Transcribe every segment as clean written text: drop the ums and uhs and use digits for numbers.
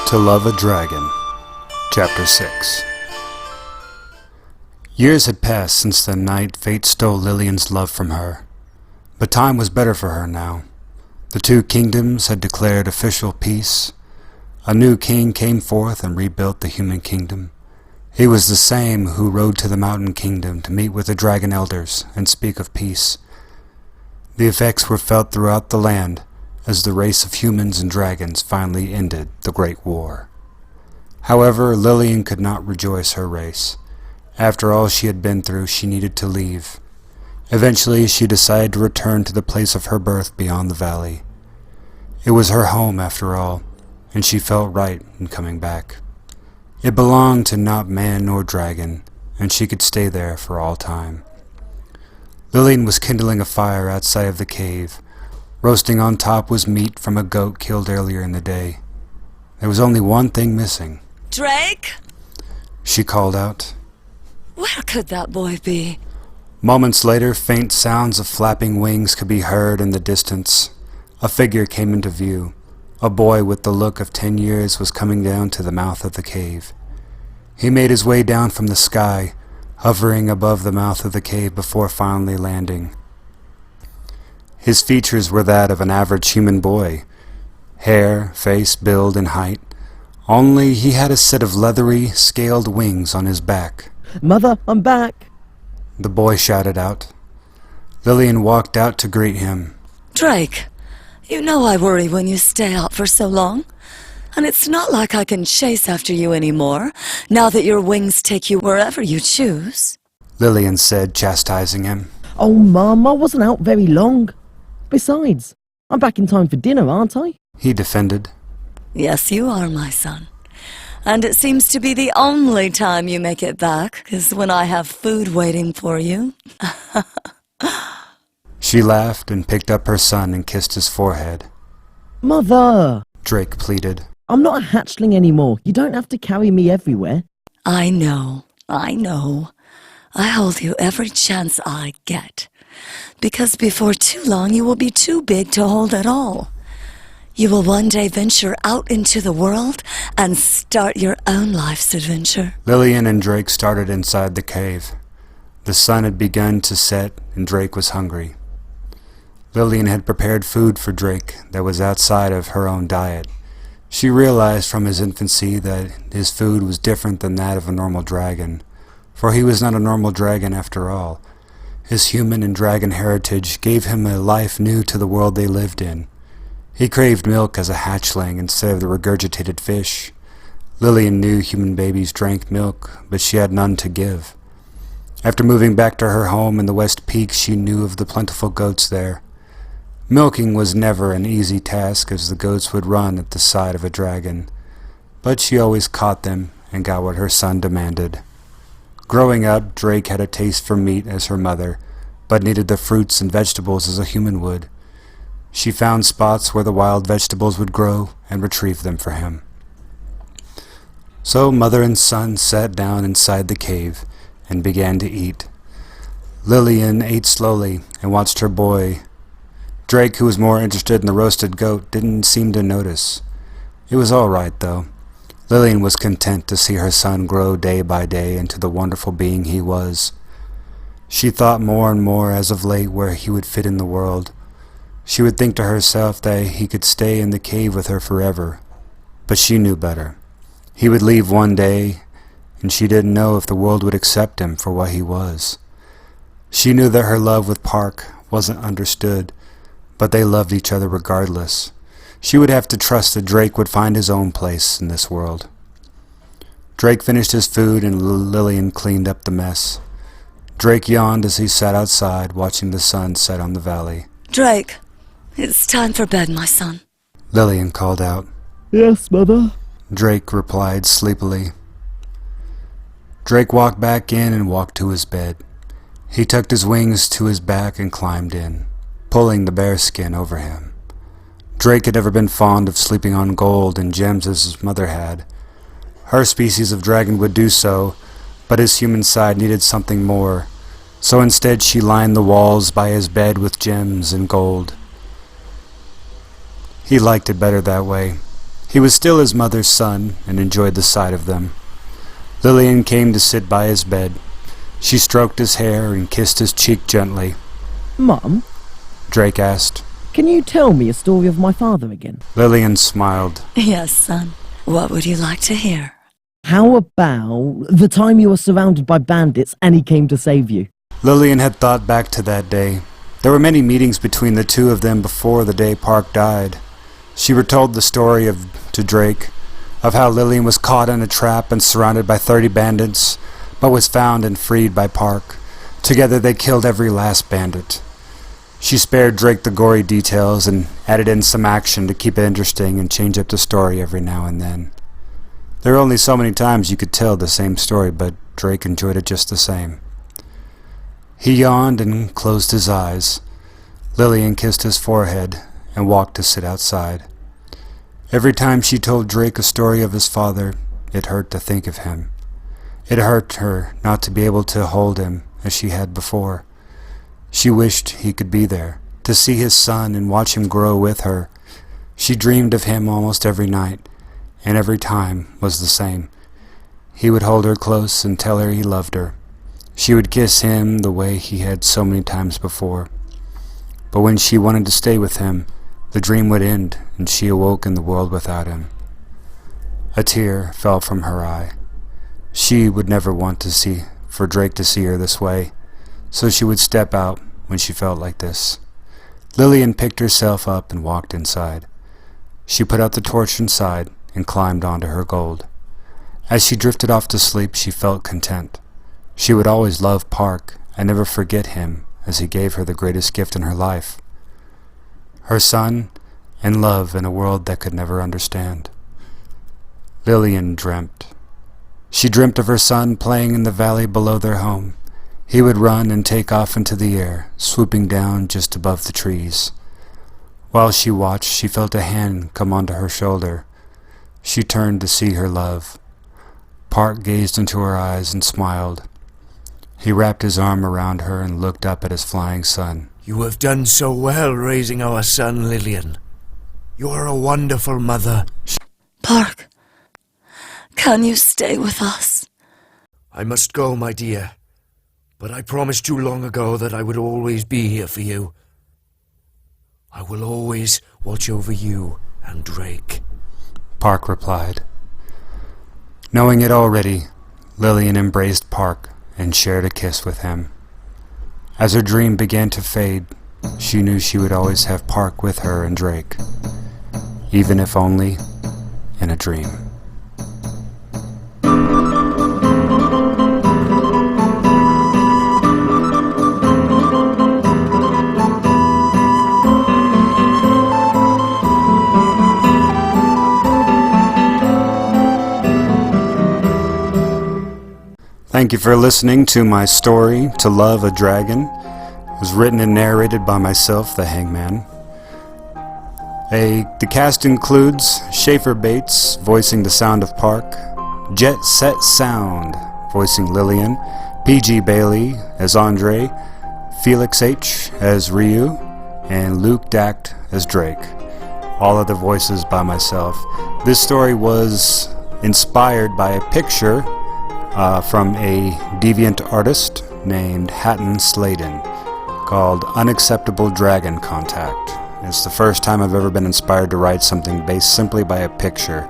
To Love a Dragon, Chapter 6. Years had passed since the night fate stole Lillian's love from her, but time was better for her now. The two kingdoms had declared official peace. A new king came forth and rebuilt the human kingdom. He was the same who rode to the mountain kingdom to meet with the dragon elders and speak of peace. The effects were felt throughout the land, as the race of humans and dragons finally ended the Great War. However, Lillian could not rejoice her race. After all she had been through, she needed to leave. Eventually, she decided to return to the place of her birth beyond the valley. It was her home after all, and she felt right in coming back. It belonged to not man nor dragon, and she could stay there for all time. Lillian was kindling a fire outside of the cave. Roasting on top was meat from a goat killed earlier in the day. There was only one thing missing. Drake? She called out. Where could that boy be? Moments later, faint sounds of flapping wings could be heard in the distance. A figure came into view. A boy with the look of 10 years was coming down to the mouth of the cave. He made his way down from the sky, hovering above the mouth of the cave before finally landing. His features were that of an average human boy. Hair, face, build, and height. Only he had a set of leathery, scaled wings on his back. "Mother, I'm back!" The boy shouted out. Lillian walked out to greet him. Drake, you know I worry when you stay out for so long. And it's not like I can chase after you anymore, now that your wings take you wherever you choose. Lillian said, chastising him. "Oh, Mum, I wasn't out very long. Besides, I'm back in time for dinner, aren't I?" He defended. Yes, you are, my son. And it seems to be the only time you make it back, is when I have food waiting for you. She laughed and picked up her son and kissed his forehead. "Mother!" Drake pleaded. "I'm not a hatchling anymore. You don't have to carry me everywhere." I know. I hold you every chance I get. Because before too long you will be too big to hold at all. You will one day venture out into the world and start your own life's adventure. Lillian and Drake started inside the cave. The sun had begun to set and Drake was hungry. Lillian had prepared food for Drake that was outside of her own diet. She realized from his infancy that his food was different than that of a normal dragon, for he was not a normal dragon after all. His human and dragon heritage gave him a life new to the world they lived in. He craved milk as a hatchling instead of the regurgitated fish. Lillian knew human babies drank milk, but she had none to give. After moving back to her home in the West Peaks, she knew of the plentiful goats there. Milking was never an easy task, as the goats would run at the side of a dragon, but she always caught them and got what her son demanded. Growing up, Drake had a taste for meat as her mother, but needed the fruits and vegetables as a human would. She found spots where the wild vegetables would grow and retrieved them for him. So mother and son sat down inside the cave and began to eat. Lillian ate slowly and watched her boy. Drake, who was more interested in the roasted goat, didn't seem to notice. It was all right, though. Lillian was content to see her son grow day by day into the wonderful being he was. She thought more and more as of late where he would fit in the world. She would think to herself that he could stay in the cave with her forever. But she knew better. He would leave one day, and she didn't know if the world would accept him for what he was. She knew that her love with Park wasn't understood, but they loved each other regardless. She would have to trust that Drake would find his own place in this world. Drake finished his food and Lillian cleaned up the mess. Drake yawned as he sat outside watching the sun set on the valley. Drake, it's time for bed, my son. Lillian called out. "Yes, Mother." Drake replied sleepily. Drake walked back in and walked to his bed. He tucked his wings to his back and climbed in, pulling the bearskin over him. Drake had never been fond of sleeping on gold and gems as his mother had. Her species of dragon would do so, but his human side needed something more, so instead she lined the walls by his bed with gems and gold. He liked it better that way. He was still his mother's son and enjoyed the sight of them. Lillian came to sit by his bed. She stroked his hair and kissed his cheek gently. Mum, Drake asked. can you tell me a story of my father again? Lillian smiled. Yes, son. What would you like to hear? How about the time you were surrounded by bandits and he came to save you? Lillian had thought back to that day. There were many meetings between the two of them before the day Park died. She retold the story to Drake, of how Lillian was caught in a trap and surrounded by 30 bandits, but was found and freed by Park. Together they killed every last bandit. She spared Drake the gory details and added in some action to keep it interesting and change up the story every now and then. There were only so many times you could tell the same story, but Drake enjoyed it just the same. He yawned and closed his eyes. Lillian kissed his forehead and walked to sit outside. Every time she told Drake a story of his father, it hurt to think of him. It hurt her not to be able to hold him as she had before. She wished he could be there, to see his son and watch him grow with her. She dreamed of him almost every night, and every time was the same. He would hold her close and tell her he loved her. She would kiss him the way he had so many times before. But when she wanted to stay with him, the dream would end, and she awoke in the world without him. A tear fell from her eye. She would never want for Drake to see her this way, so she would step out when she felt like this. Lillian picked herself up and walked inside. She put out the torch inside and climbed onto her gold. As she drifted off to sleep, she felt content. She would always love Park and never forget him, as he gave her the greatest gift in her life. Her son and love in a world that could never understand. Lillian dreamt. She dreamt of her son playing in the valley below their home. He would run and take off into the air, swooping down just above the trees. While she watched, she felt a hand come onto her shoulder. She turned to see her love. Park gazed into her eyes and smiled. He wrapped his arm around her and looked up at his flying son. You have done so well raising our son, Lillian. You are a wonderful mother. Park, can you stay with us? I must go, my dear. But I promised you long ago that I would always be here for you. I will always watch over you and Drake. Park replied. Knowing it already, Lillian embraced Park and shared a kiss with him. As her dream began to fade, she knew she would always have Park with her and Drake, even if only in a dream. Thank you for listening to my story, To Love a Dragon. It was written and narrated by myself, the Hangman. The cast includes Schaefer Bates, voicing the sound of Park, Jet Set Sound, voicing Lillian, P.G. Bailey as Andre, Felix H. as Ryu, and Luke Dact as Drake. All other voices by myself. This story was inspired by a picture from a deviant artist named Hatton Sladen called Unacceptable Dragon Contact. It's the first time I've ever been inspired to write something based simply by a picture,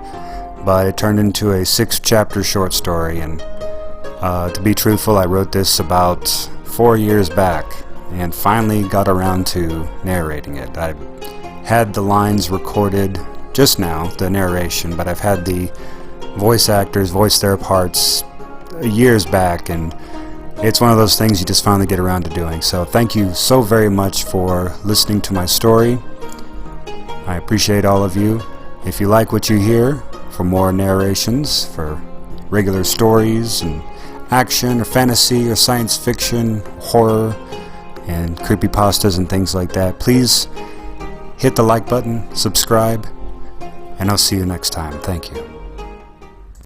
but it turned into a 6-chapter short story, and to be truthful, I wrote this about 4 years back and finally got around to narrating it. I had the lines recorded just now, the narration, but I've had the voice actors voice their parts years back, and it's one of those things you just finally get around to doing. So thank you so very much for listening to my story. I appreciate all of you. If you like what you hear, for more narrations, for regular stories and action or fantasy or science fiction, horror, and creepypastas and things like that, please hit the like button, subscribe, and I'll see you next time. Thank you.